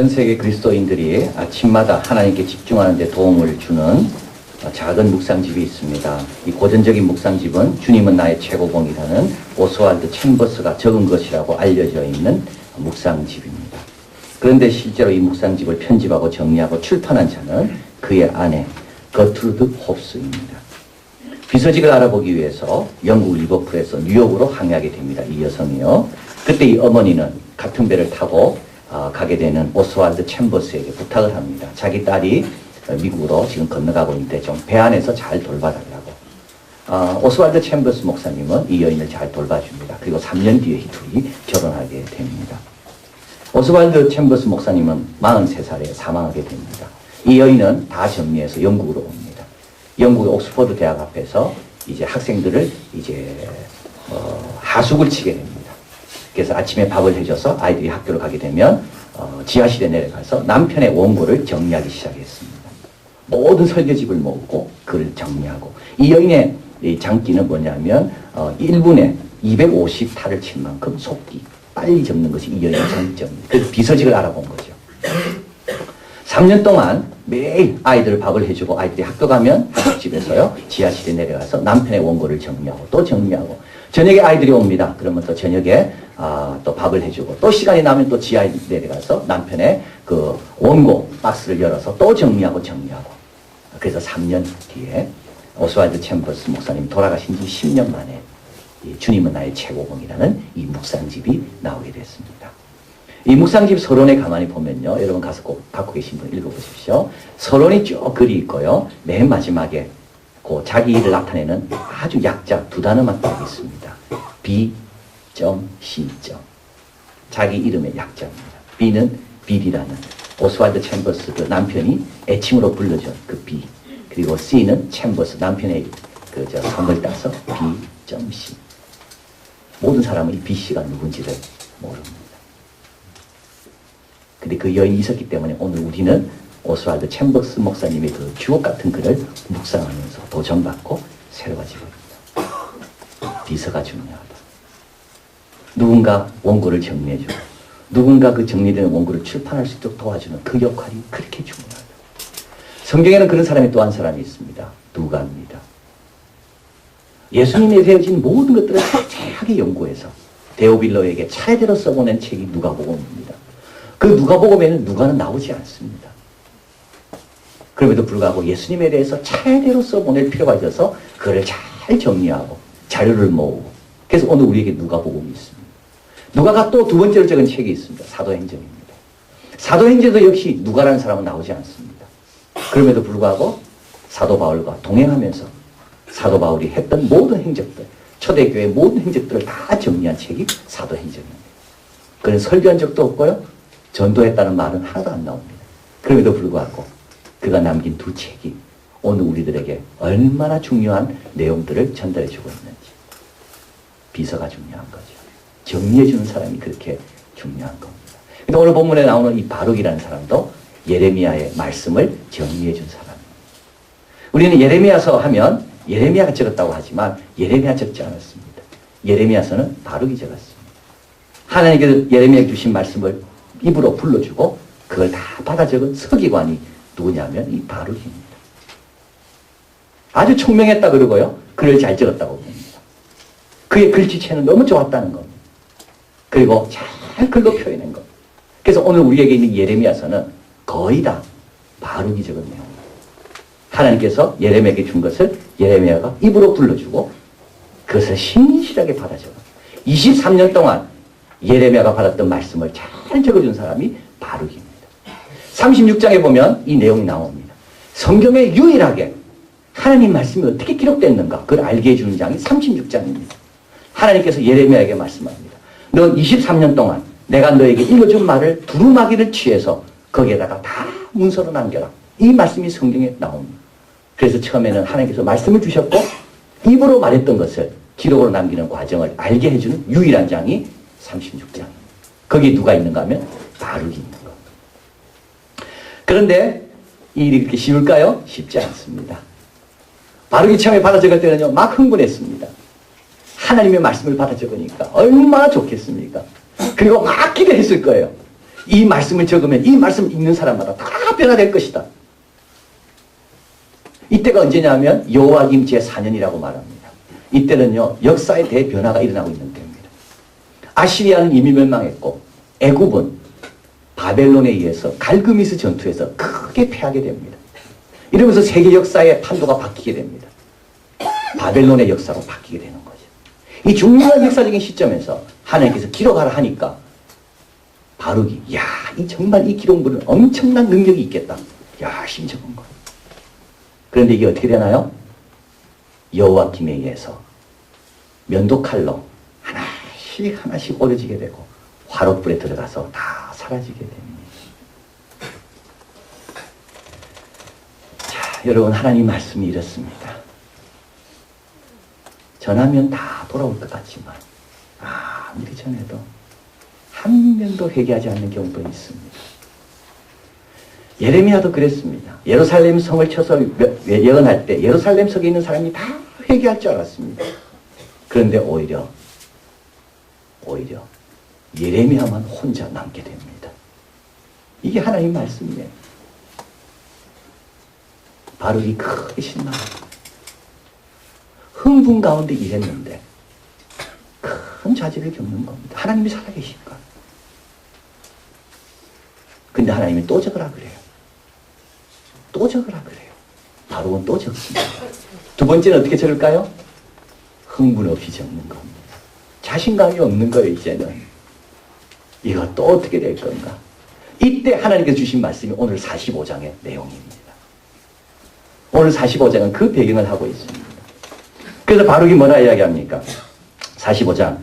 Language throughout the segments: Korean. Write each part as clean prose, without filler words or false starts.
전 세계 그리스도인들이 아침마다 하나님께 집중하는 데 도움을 주는 작은 묵상집이 있습니다. 이 고전적인 묵상집은 주님은 나의 최고봉이라는 오스왈드 챔버스가 적은 것이라고 알려져 있는 묵상집입니다. 그런데 실제로 이 묵상집을 편집하고 정리하고 출판한 자는 그의 아내 거트루드 홉스입니다. 비서직을 알아보기 위해서 영국 리버풀에서 뉴욕으로 항해하게 됩니다. 이 여성이요. 그때 이 어머니는 같은 배를 타고 가게 되는 오스왈드 챔버스에게 부탁을 합니다. 자기 딸이 미국으로 지금 건너가고 있는데 좀 배 안에서 잘 돌봐달라고. 오스왈드 챔버스 목사님은 이 여인을 잘 돌봐줍니다. 그리고 3년 뒤에 이 둘이 결혼하게 됩니다. 오스왈드 챔버스 목사님은 43살에 사망하게 됩니다. 이 여인은 다 정리해서 영국으로 옵니다. 영국의 옥스퍼드 대학 앞에서 이제 학생들을 이제 하숙을 치게 됩니다. 그래서 아침에 밥을 해줘서 아이들이 학교를 가게 되면 지하실에 내려가서 남편의 원고를 정리하기 시작했습니다. 모든 설교집을 모으고 그를 정리하고, 이 여인의 이 장기는 뭐냐면 1분에 250타를 칠 만큼 속기, 빨리 적는 것이 이 여인의 장점입니다. 그래서 비서직을 알아본 거죠. 3년 동안 매일 아이들 밥을 해주고, 아이들이 학교 가면 학습집에서요 지하실에 내려가서 남편의 원고를 정리하고 또 정리하고, 저녁에 아이들이 옵니다. 그러면 또 저녁에 또 밥을 해주고, 또 시간이 나면 또 지하에 내려가서 남편의 그 원고 박스를 열어서 또 정리하고. 그래서 3년 뒤에 오스왈드 챔버스 목사님이 돌아가신 지 10년 만에 이 주님은 나의 최고봉이라는 이 묵상집이 나오게 됐습니다. 이 묵상집 서론에 가만히 보면요, 여러분 가서 꼭 갖고 계신 분 읽어보십시오. 서론이 쭉 글이 있고요, 맨 마지막에 그 자기 일을 나타내는 아주 약자 두 단어만 딱 있습니다. B.C. 자기 이름의 약자입니다. B는 빌이라는 오스왈드 챔버스 그 남편이 애칭으로 불러준 그 B, 그리고 C는 챔버스 남편의 그 성을 따서 B.C. 모든 사람은 이 B.C가 누군지를 모릅니다. 근데 그 여인이 있었기 때문에 오늘 우리는 오스왈드 챔버스 목사님의 그 주옥 같은 글을 묵상하면서 도전받고 새로워지고 있다. 비서가 중요하다. 누군가 원고를 정리해주고, 누군가 그 정리된 원고를 출판할 수 있도록 도와주는 그 역할이 그렇게 중요하다. 성경에는 그런 사람이 또 한 사람이 있습니다. 누가입니다. 예수님에 대해진 모든 것들을 자세하게 연구해서 데오빌로에게 차례대로 써보낸 책이 누가복음입니다. 그 누가복음에는 누가는 나오지 않습니다. 그럼에도 불구하고 예수님에 대해서 차례대로 써보낼 필요가 있어서 그걸 잘 정리하고 자료를 모으고, 그래서 오늘 우리에게 누가복음이 있습니다. 누가가 또 두 번째로 적은 책이 있습니다. 사도행전입니다. 사도행전도 역시 누가라는 사람은 나오지 않습니다. 그럼에도 불구하고 사도 바울과 동행하면서 사도 바울이 했던 모든 행적들, 초대교회의 모든 행적들을 다 정리한 책이 사도행전입니다. 그는 설교한 적도 없고요, 전도했다는 말은 하나도 안 나옵니다. 그럼에도 불구하고 그가 남긴 두 책이 오늘 우리들에게 얼마나 중요한 내용들을 전달해주고 있는지. 비서가 중요한 거죠. 정리해주는 사람이 그렇게 중요한 겁니다. 근데 오늘 본문에 나오는 이 바룩이라는 사람도 예레미야의 말씀을 정리해준 사람입니다. 우리는 예레미야서 하면 예레미야가 적었다고 하지만 예레미야 적지 않았습니다. 예레미야서는 바룩이 적었습니다. 하나님께서 예레미야에게 주신 말씀을 입으로 불러주고 그걸 다 받아 적은 서기관이 누구냐면 이 바룩입니다. 아주 총명했다 그러고요, 글을 잘 적었다고 봅니다. 그의 글씨체는 너무 좋았다는 겁니다. 그리고 잘 글로 표현한 것. 그래서 오늘 우리에게 있는 예레미야서는 거의 다 바룩이 적은 내용입니다. 하나님께서 예레미야에게 준 것을 예레미야가 입으로 불러주고 그것을 신실하게 받아 적어 23년 동안 예레미야가 받았던 말씀을 잘 적어준 사람이 바룩입니다. 36장에 보면 이 내용이 나옵니다. 성경에 유일하게 하나님 말씀이 어떻게 기록됐는가 그걸 알게 해주는 장이 36장입니다. 하나님께서 예레미야에게 말씀합니다. 넌 23년 동안 내가 너에게 읽어준 말을 두루마기를 취해서 거기에다가 다 문서로 남겨라. 이 말씀이 성경에 나옵니다. 그래서 처음에는 하나님께서 말씀을 주셨고 입으로 말했던 것을 기록으로 남기는 과정을 알게 해주는 유일한 장이 36장입니다. 거기에 누가 있는가 하면 바룩이 있는 겁니다. 그런데 이 일이 그렇게 쉬울까요? 쉽지 않습니다. 바룩이 처음에 받아 적을 때는요, 막 흥분했습니다. 하나님의 말씀을 받아 적으니까 얼마나 좋겠습니까? 그리고 막 기대했을 거예요. 이 말씀을 적으면 이 말씀 읽는 사람마다 다 변화될 것이다. 이때가 언제냐면 요아김 제4년이라고 말합니다. 이때는요 역사의 대변화가 일어나고 있는 때입니다. 아시리아는 이미 멸망했고 애굽은 바벨론에 의해서 갈그미스 전투에서 크게 패하게 됩니다. 이러면서 세계 역사의 판도가 바뀌게 됩니다. 바벨론의 역사로 바뀌게 되는 거죠. 이 중요한 역사적인 시점에서 하나님께서 기록하라 하니까 바룩이 이 정말 이 기록물은 엄청난 능력이 있겠다. 열심히 적은 거예요. 그런데 이게 어떻게 되나요? 여호와김에 의해서 면도칼로 하나씩 하나씩 오려지게 되고 화롯불에 들어가서 다 사라지게 됩니다. 자, 여러분 하나님 말씀이 이렇습니다. 전하면 다 돌아올 것 같지만 아무리 전해도 한 명도 회개하지 않는 경우도 있습니다. 예레미야도 그랬습니다. 예루살렘 성을 쳐서 예언할 때 예루살렘 성에 있는 사람이 다 회개할 줄 알았습니다. 그런데 오히려 예레미야만 혼자 남게 됩니다. 이게 하나님 말씀이에요. 바룩이 크게 신나고 흥분 가운데 일했는데 큰 좌절을 겪는 겁니다. 하나님이 살아계신가? 근데 하나님이 또 적으라 그래요. 또 적으라 그래요. 바룩은 또 적습니다. 두 번째는 어떻게 적을까요? 흥분 없이 적는 겁니다. 자신감이 없는 거예요, 이제는. 이거 또 어떻게 될 건가? 이때 하나님께서 주신 말씀이 오늘 45장의 내용입니다. 오늘 45장은 그 배경을 하고 있습니다. 그래서 바룩이 뭐라 이야기합니까? 45장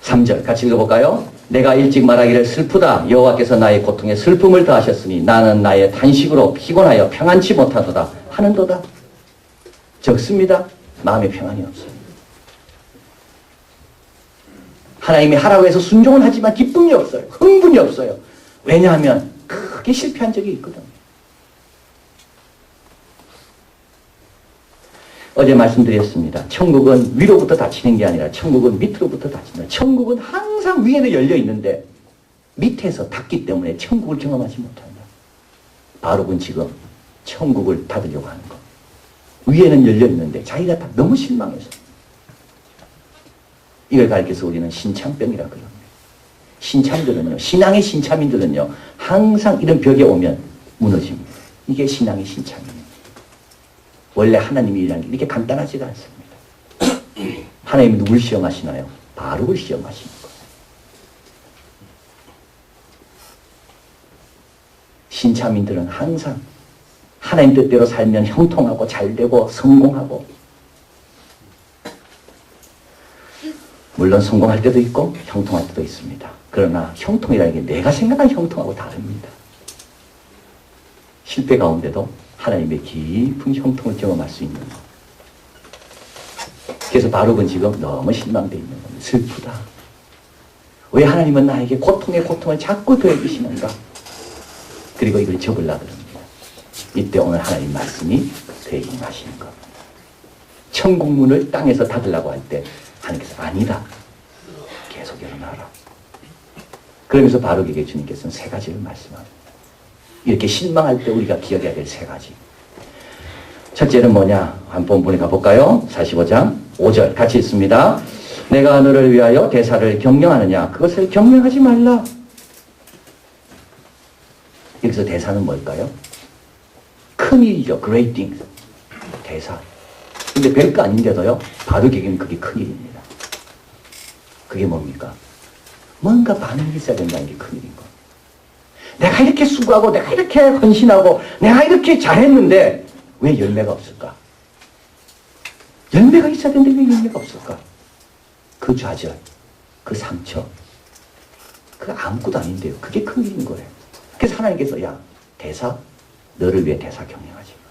3절 같이 읽어볼까요? 내가 일찍 말하기를 슬프다. 여호와께서 나의 고통에 슬픔을 더하셨으니 나는 나의 탄식으로 피곤하여 평안치 못하도다 하는도다. 적습니다. 마음에 평안이 없어요. 하나님이 하라고 해서 순종은 하지만 기쁨이 없어요. 흥분이 없어요. 왜냐하면 크게 실패한 적이 있거든요. 어제 말씀드렸습니다. 천국은 위로부터 닫히는 게 아니라 천국은 밑으로부터 닫힌다. 천국은 항상 위에는 열려 있는데 밑에서 닫기 때문에 천국을 경험하지 못한다. 바룩은 지금 천국을 닫으려고 하는 것. 위에는 열려 있는데 자기가 다 너무 실망해서. 이걸 가르쳐서 우리는 신참병이라 그럽니다. 신참들은요, 신앙의 신참인들은요, 항상 이런 벽에 오면 무너집니다. 이게 신앙의 신참입니다. 원래 하나님이 일하는 게 이렇게 간단하지가 않습니다. 하나님이 누굴 시험하시나요? 바룩을 시험하시는 거예요. 신참인들은 항상 하나님 뜻대로 살면 형통하고 잘되고 성공하고, 물론 성공할 때도 있고 형통할 때도 있습니다. 그러나 형통이라는 게 내가 생각한 형통하고 다릅니다. 실패 가운데도 하나님의 깊은 형통을 경험할 수 있는 것. 그래서 바룩은 지금 너무 실망되어 있는 겁니다. 슬프다. 왜 하나님은 나에게 고통에 고통을 자꾸 더해주시는가? 그리고 이걸 적으려고 합니다. 이때 오늘 하나님 말씀이 대행하시는 겁니다. 천국 문을 땅에서 닫으려고 할 때 하나님께서 아니다. 계속 열어놔라. 그러면서 바룩에게 주님께서는 세 가지를 말씀합니다. 이렇게 실망할 때 우리가 기억해야 될 세 가지. 첫째는 뭐냐? 한번 보니까 볼까요? 45장 5절 같이 읽습니다. 내가 너를 위하여 대사를 경영하느냐? 그것을 경영하지 말라. 여기서 대사는 뭘까요? 큰일이죠. Great things. 대사. 근데 별거 아닌데도요, 바룩에게는 그게 큰일입니다. 그게 뭡니까? 뭔가 반응이 있어야 된다는 게 큰일인 거예요. 내가 이렇게 수고하고 내가 이렇게 헌신하고 내가 이렇게 잘했는데 왜 열매가 없을까? 열매가 있어야 되는데 왜 열매가 없을까? 그 좌절, 그 상처, 그 아무것도 아닌데요. 그게 큰일인 거예요. 그래서 하나님께서 야, 대사, 너를 위해 대사 경영하지 마.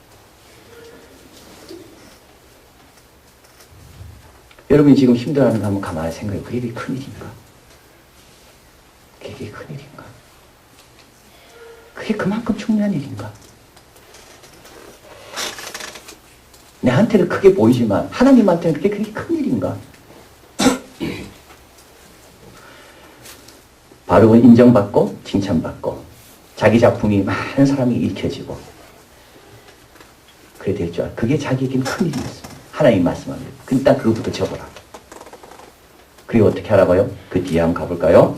여러분이 지금 힘들어하는 거 한번 가만히 생각해. 그게 큰일인가? 그게 큰일인가? 그게 그만큼 중요한 일인가? 내한테는 크게 보이지만 하나님한테는 그게 큰일인가? 바르고 인정받고 칭찬받고 자기 작품이 많은 사람이 읽혀지고 그래 될 줄 알아. 그게 자기에게는 큰 일이었습니다. 하나님 말씀합니다. 일단 그것부터 적어라. 그리고 어떻게 하라고요? 그 뒤에 한번 가볼까요?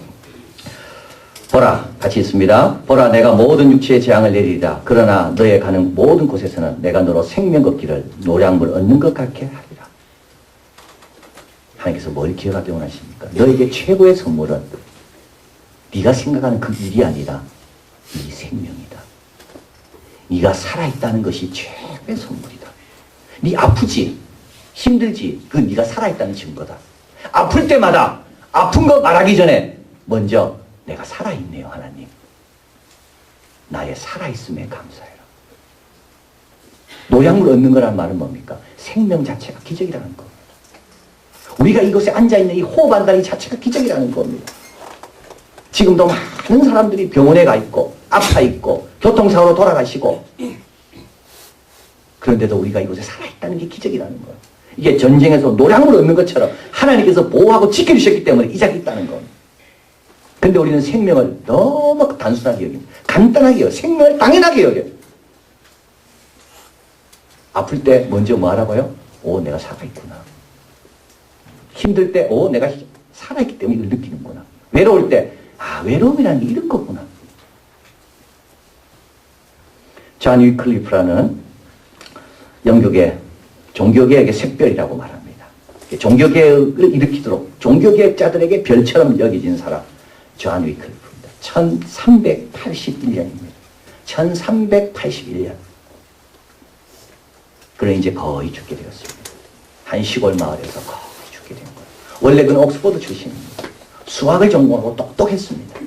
보라, 같이 있습니다. 보라, 내가 모든 육체의 재앙을 내리리라. 그러나 너의 가는 모든 곳에서는 내가 너로 생명 걷기를 노량물 얻는 것 같게 하리라. 하나님께서 뭘 기억하기 원하십니까? 너에게 최고의 선물은 네가 생각하는 그 일이 아니라 네 생명이다. 네가 살아있다는 것이 최고의 선물이다. 네 아프지? 힘들지? 그건 네가 살아있다는 증거다. 아플 때마다 아픈 거 말하기 전에 먼저 내가 살아있네요, 하나님. 나의 살아있음에 감사해라. 노약물 얻는 거란 말은 뭡니까? 생명 자체가 기적이라는 겁니다. 우리가 이곳에 앉아있는 이 호흡한다는 이 자체가 기적이라는 겁니다. 지금도 많은 사람들이 병원에 가 있고 아파 있고 교통사고로 돌아가시고 그런데도 우리가 이곳에 살아있다는 게 기적이라는 거예요. 이게 전쟁에서 노량물 얻는 것처럼 하나님께서 보호하고 지켜주셨기 때문에 이 자리에 있다는 겁니다. 근데 우리는 생명을 너무 단순하게 여깁니다. 간단하게 여겨요. 생명을 당연하게 여겨요. 아플 때 먼저 뭐 하라고요? 오, 내가 살아있구나. 힘들 때, 오, 내가 살아있기 때문에 이걸 느끼는구나. 외로울 때, 아, 외로움이라는 게 이런 거구나. 존 위클리프라는 영국의 종교개혁의 샛별이라고 말합니다. 종교개혁을 일으키도록 종교개혁자들에게 별처럼 여겨진 사람, 존 위클리프입니다. 1381년입니다. 1381년. 그는 이제 거의 죽게 되었습니다. 한 시골 마을에서 거의 죽게 된 거예요. 원래 그는 옥스퍼드 출신입니다. 수학을 전공하고 똑똑했습니다.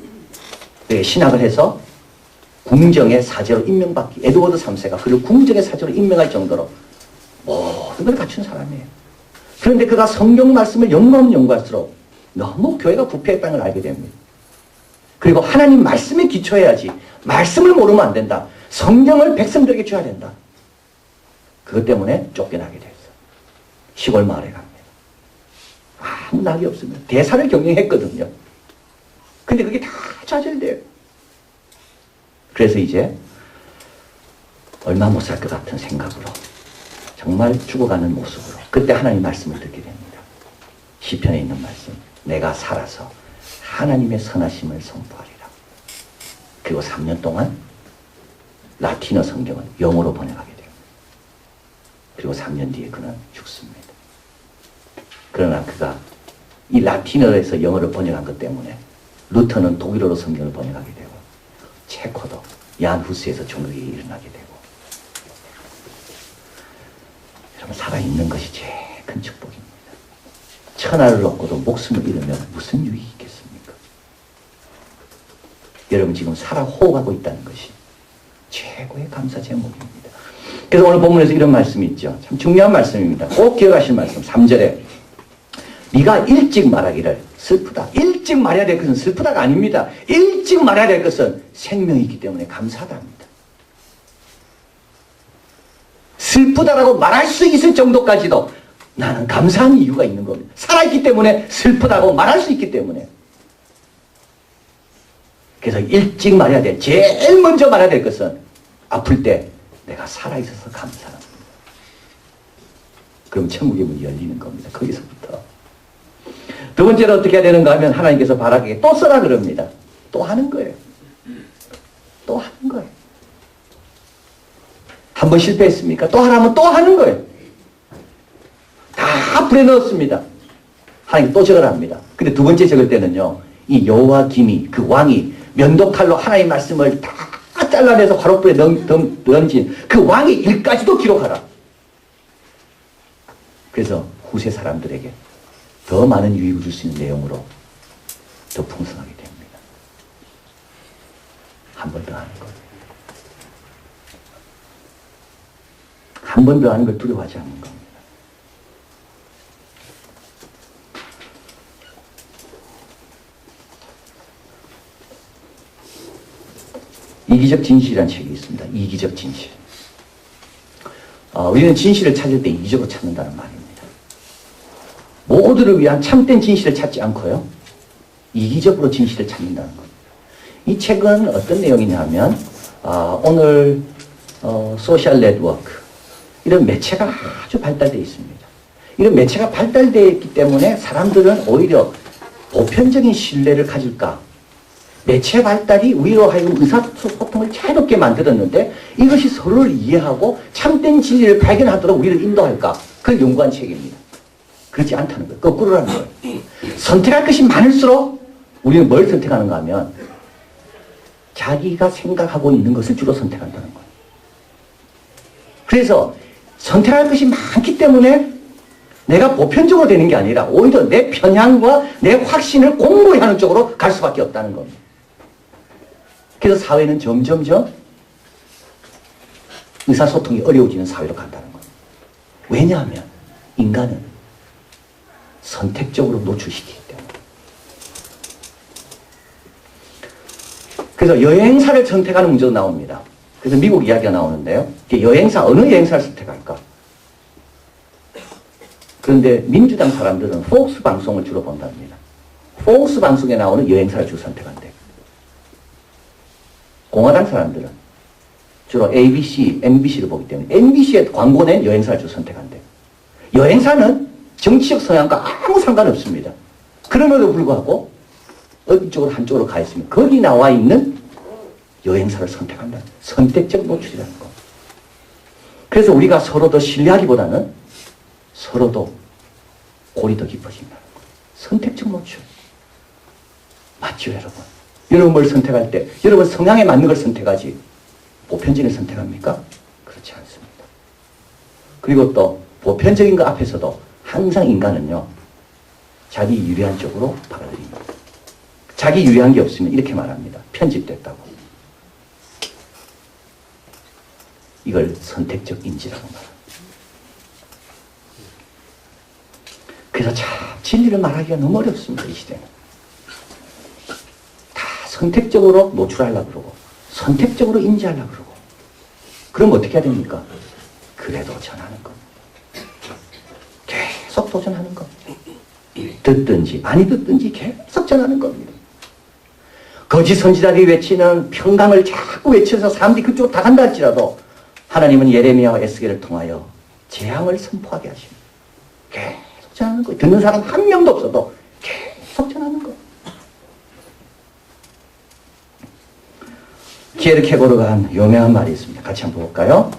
네, 신학을 해서 궁정의 사제로 임명받기, 에드워드 3세가 그를 궁정의 사제로 임명할 정도로 모든 걸 갖춘 사람이에요. 그런데 그가 성경 말씀을 연구하면 연구할수록 너무 교회가 부패했다는 걸 알게 됩니다. 그리고 하나님 말씀에 기초해야지 말씀을 모르면 안 된다. 성경을 백성들에게 줘야 된다. 그것 때문에 쫓겨나게 됐어요. 시골 마을에 갑니다. 아무 낙이 없습니다. 대사를 경영했거든요. 근데 그게 다 좌절돼요. 그래서 이제 얼마 못 살 것 같은 생각으로 정말 죽어가는 모습으로 그때 하나님 말씀을 듣게 됩니다. 시편에 있는 말씀, 내가 살아서 하나님의 선하심을 선포하리라. 그리고 3년 동안 라틴어 성경을 영어로 번역하게 됩니다. 그리고 3년 뒤에 그는 죽습니다. 그러나 그가 이 라틴어에서 영어를 번역한 것 때문에 루터는 독일어로 성경을 번역하게 되고 체코도 야한 후스에서 종교개혁이 일어나게 되고 여러분 살아있는 것이 제일 큰 축복입니다. 천하를 얻고도 목숨을 잃으면 무슨 유익이 있겠습니까? 여러분 지금 살아 호흡하고 있다는 것이 최고의 감사 제목입니다. 그래서 오늘 본문에서 이런 말씀이 있죠. 참 중요한 말씀입니다. 꼭 기억하실 말씀 3절에 네가 일찍 말하기를 슬프다. 일찍 말해야 될 것은 슬프다가 아닙니다. 일찍 말해야 될 것은 생명이기 때문에 감사하답니다. 슬프다라고 말할 수 있을 정도까지도 나는 감사한 이유가 있는 겁니다. 살아있기 때문에 슬프다고 말할 수 있기 때문에. 그래서 일찍 말해야 돼. 제일 먼저 말해야 될 것은 아플 때 내가 살아있어서 감사합니다. 그럼 천국의 문이 열리는 겁니다. 거기서부터. 두 번째로 어떻게 해야 되는가 하면 하나님께서 바라기에 또 써라 그럽니다. 또 하는 거예요. 또 하는 거예요. 한 번 실패했습니까? 또 하라면 또 하는 거예요. 다 불에 넣었습니다. 하나님 또 적으라 합니다. 근데 두 번째 적을 때는요, 이 여호와김이 그 왕이 면도칼로 하나님 말씀을 다 잘라내서 화롯불에 던진 그 왕의 일까지도 기록하라. 그래서 후세 사람들에게 더 많은 유익을 줄 수 있는 내용으로 더 풍성하게 됩니다. 한 번 더 하는 것. 한 번 더 하는 걸 두려워하지 않는 겁니다. 이기적 진실이라는 책이 있습니다. 이기적 진실. 우리는 진실을 찾을 때 이기적으로 찾는다는 말입니다. 모두를 위한 참된 진실을 찾지 않고요. 이기적으로 진실을 찾는다는 겁니다. 이 책은 어떤 내용이냐면 오늘 소셜 네트워크 이런 매체가 아주 발달되어 있습니다. 이런 매체가 발달되어 있기 때문에 사람들은 오히려 보편적인 신뢰를 가질까? 매체 발달이 우리로 하여금 의사소통을 자유롭게 만들었는데 이것이 서로를 이해하고 참된 진리를 발견하도록 우리를 인도할까? 그걸 연구한 책입니다. 그렇지 않다는 거예요. 거꾸로라는 거예요. 선택할 것이 많을수록 우리는 뭘 선택하는가 하면 자기가 생각하고 있는 것을 주로 선택한다는 거예요. 그래서 선택할 것이 많기 때문에 내가 보편적으로 되는 게 아니라 오히려 내 편향과 내 확신을 공고히 하는 쪽으로 갈 수밖에 없다는 겁니다. 그래서 사회는 점점점 의사소통이 어려워지는 사회로 간다는 거예요. 왜냐하면 인간은 선택적으로 노출시키기 때문에. 그래서 여행사를 선택하는 문제도 나옵니다. 그래서 미국 이야기가 나오는데요. 여행사, 어느 여행사를 선택할까? 그런데 민주당 사람들은 폭스 방송을 주로 본답니다. 폭스 방송에 나오는 여행사를 주로 선택한대. 공화당 사람들은 주로 ABC, MBC를 보기 때문에 MBC에 광고 낸 여행사를 주로 선택한대. 여행사는 정치적 성향과 아무 상관없습니다. 그럼에도 불구하고 어디 쪽으로 한쪽으로 가 있으면 거기 나와 있는 여행사를 선택한다. 선택적 노출이라는 거. 그래서 우리가 서로 더 신뢰하기보다는 서로도 골이 더 깊어진다는 거. 선택적 노출. 맞죠, 여러분? 여러분 뭘 선택할 때 여러분 성향에 맞는 걸 선택하지 보편적인 선택합니까? 그렇지 않습니다. 그리고 또 보편적인 것 앞에서도 항상 인간은요 자기 유리한 쪽으로 받아들입니다. 자기 유리한 게 없으면 이렇게 말합니다. 편집됐다고. 이걸 선택적 인지라고 말합니다. 그래서 참 진리를 말하기가 너무 어렵습니다. 이 시대는. 다 선택적으로 노출하려고 그러고 선택적으로 인지하려고 그러고 그럼 어떻게 해야 됩니까? 그래도 전하는 겁니다. 계속 도전하는 겁니다. 듣든지 많이 듣든지 계속 전하는 겁니다. 거짓 선지자들이 외치는 평강을 자꾸 외쳐서 사람들이 그쪽으로 다 간다 할지라도 하나님은 예레미야와 에스겔을 통하여 재앙을 선포하게 하십니다. 계속 전하는 거예요. 듣는 사람 한 명도 없어도 계속 전하는 거예요. 키에르케고르가 한 유명한 말이 있습니다. 같이 한번 볼까요?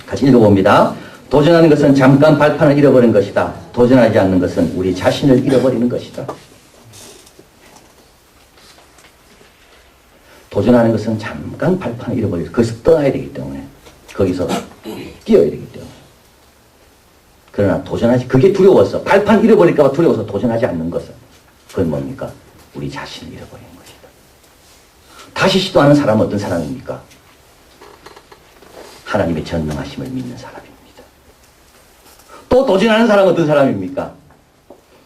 같이 읽어봅니다. 도전하는 것은 잠깐 발판을 잃어버린 것이다. 도전하지 않는 것은 우리 자신을 잃어버리는 것이다. 도전하는 것은 잠깐 발판을 잃어버리고 거기서 떠나야 되기 때문에 거기서 뛰어야 되기 때문에 그러나 도전하지 그게 두려워서 발판 잃어버릴까 봐 두려워서 도전하지 않는 것은 그건 뭡니까? 우리 자신을 잃어버리는 것이다. 다시 시도하는 사람은 어떤 사람입니까? 하나님의 전능하심을 믿는 사람입니다. 또 도전하는 사람은 어떤 사람입니까?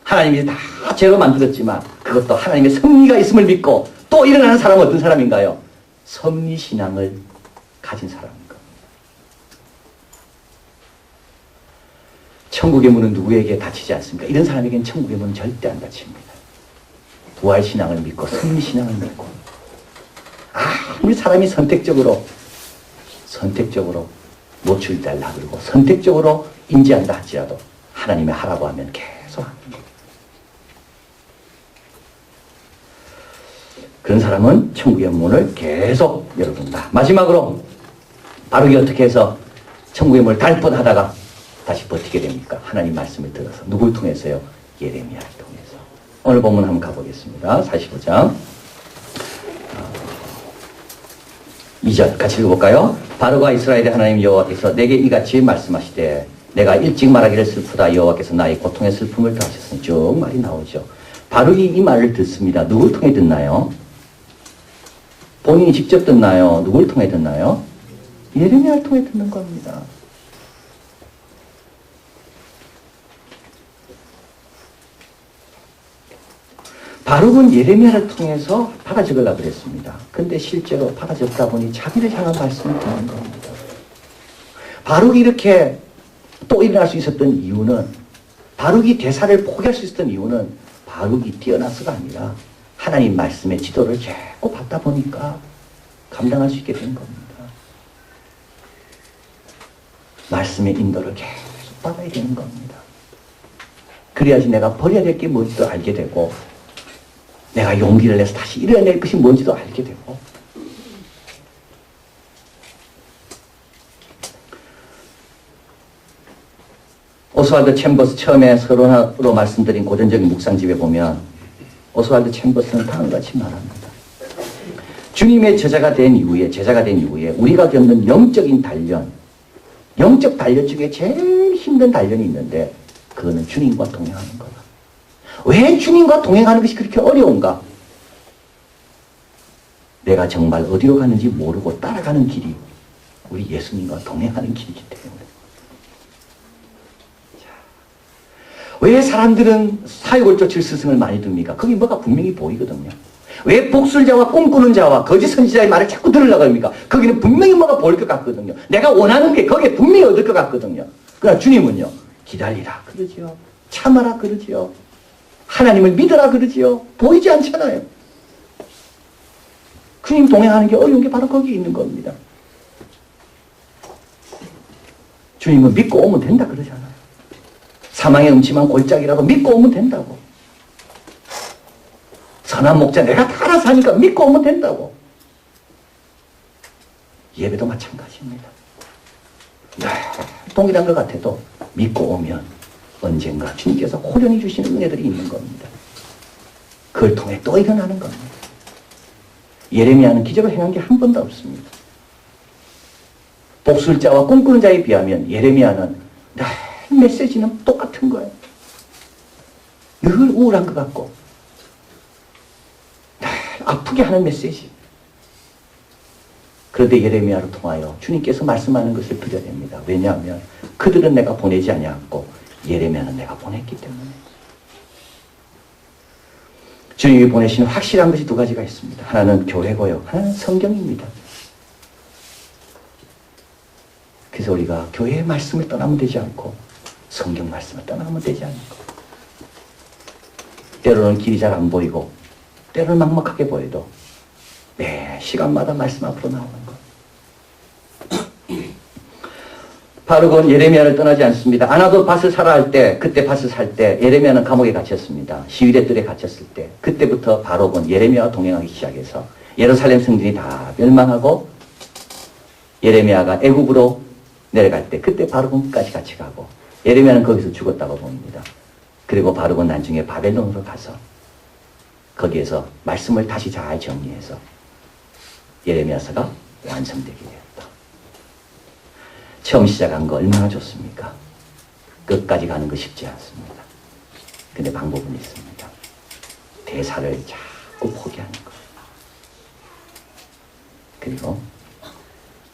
하나님이 다 죄로 만들었지만 그것도 하나님의 섭리가 있음을 믿고 또 일어나는 사람은 어떤 사람인가요? 섭리신앙을 가진 사람인 겁니다. 천국의 문은 누구에게 닫히지 않습니까? 이런 사람에게는 천국의 문은 절대 안 닫힙니다. 부활신앙을 믿고 섭리신앙을 믿고 아무리 사람이 선택적으로 노출되려고 그러고 선택적으로 인지한다 할지라도 하나님의 하라고 하면 계속 하는 거예요. 그런 사람은 천국의 문을 계속 열어둔다. 마지막으로 바룩이 어떻게 해서 천국의 문을 달뻔하다가 다시 버티게 됩니까? 하나님 말씀을 들어서. 누굴 통해서요? 예레미야를 통해서. 오늘 본문 한번 가보겠습니다. 45장 2절 같이 읽어볼까요? 바룩아 이스라엘의 하나님 여호와께서 내게 이같이 말씀하시되 내가 일찍 말하기를 슬프다. 여호와께서 나의 고통의 슬픔을 더하셨으니 쭉 말이 나오죠. 바룩이 이 말을 듣습니다. 누굴 통해 듣나요? 본인이 직접 듣나요? 누굴 통해 듣나요? 예레미야를 통해 듣는 겁니다. 바룩은 예레미야를 통해서 받아 적으려고 그랬습니다. 근데 실제로 받아 적다 보니 자기를 향한 말씀을 듣는 겁니다. 바룩이 이렇게 또 일어날 수 있었던 이유는 바룩이 대사를 포기할 수 있었던 이유는 과학이 뛰어나서가 아니라 하나님 말씀의 지도를 자꾸 받다 보니까 감당할 수 있게 된 겁니다. 말씀의 인도를 계속 받아야 되는 겁니다. 그래야지 내가 버려야 될 게 뭔지도 알게 되고 내가 용기를 내서 다시 일어날 것이 뭔지도 알게 되고 오스왈드 챔버스 처음에 서론으로 말씀드린 고전적인 묵상집에 보면 오스왈드 챔버스는 다음같이 말합니다. 주님의 제자가 된 이후에 우리가 겪는 영적인 단련, 영적 단련 중에 제일 힘든 단련이 있는데 그거는 주님과 동행하는 거다. 왜 주님과 동행하는 것이 그렇게 어려운가? 내가 정말 어디로 가는지 모르고 따라가는 길이 우리 예수님과 동행하는 길이기 때문에. 왜 사람들은 사회골조칠 스승을 많이 듭니까? 거기 뭐가 분명히 보이거든요. 왜 복술자와 꿈꾸는 자와 거짓 선지자의 말을 자꾸 들으려고 합니까? 거기는 분명히 뭐가 보일 것 같거든요. 내가 원하는 게 거기에 분명히 얻을 것 같거든요. 그러나 주님은요, 기다리라 그러지요. 참아라 그러지요. 하나님을 믿으라 그러지요. 보이지 않잖아요. 주님 동행하는 게 어려운 게 바로 거기에 있는 겁니다. 주님은 믿고 오면 된다 그러잖아요. 사망의 음침한 골짜기라도 믿고 오면 된다고. 선한 목자 내가 다 알아서 하니까 믿고 오면 된다고. 예배도 마찬가지입니다. 동일한 것 같아도 믿고 오면 언젠가 주님께서 호련히 주시는 은혜들이 있는 겁니다. 그걸 통해 또 일어나는 겁니다. 예레미야는 기적을 행한 게 한 번도 없습니다. 복술자와 꿈꾸는 자에 비하면 예레미야는 메시지는 똑같은 거예요. 늘 우울한 것 같고 늘 아프게 하는 메시지. 그런데 예레미야를 통하여 주님께서 말씀하는 것을 들어야 됩니다. 왜냐하면 그들은 내가 보내지 아니하고 예레미야는 내가 보냈기 때문에. 주님이 보내시는 확실한 것이 두 가지가 있습니다. 하나는 교회고요. 하나는 성경입니다. 그래서 우리가 교회의 말씀을 떠나면 되지 않고 성경 말씀을 떠나면 되지 않을까. 때로는 길이 잘 안 보이고 때로는 막막하게 보여도 매 시간마다 말씀 앞으로 나오는 것. 바룩은 예레미야를 떠나지 않습니다. 아나도 밭을 사라 할 때, 그때 밭을 살 때 예레미야는 감옥에 갇혔습니다. 시위대들에 갇혔을 때 그때부터 바룩은 예레미야와 동행하기 시작해서 예루살렘 성전이 다 멸망하고 예레미야가 애굽으로 내려갈 때 그때 바룩은 끝까지 같이 가고 예레미야는 거기서 죽었다고 봅니다. 그리고 바룩은 나중에 바벨론으로 가서 거기에서 말씀을 다시 잘 정리해서 예레미야서가 완성되게 되었다. 처음 시작한 거 얼마나 좋습니까? 끝까지 가는 거 쉽지 않습니다. 근데 방법은 있습니다. 대사를 자꾸 포기하는 거. 그리고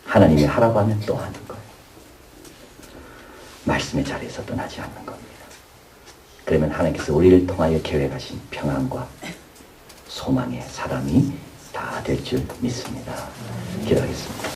하나님이 하라고 하면 또 하는 거예요. 말씀의 자리에서 떠나지 않는 겁니다. 그러면 하나님께서 우리를 통하여 계획하신 평안과 소망의 사람이 다 될 줄 믿습니다. 기도하겠습니다.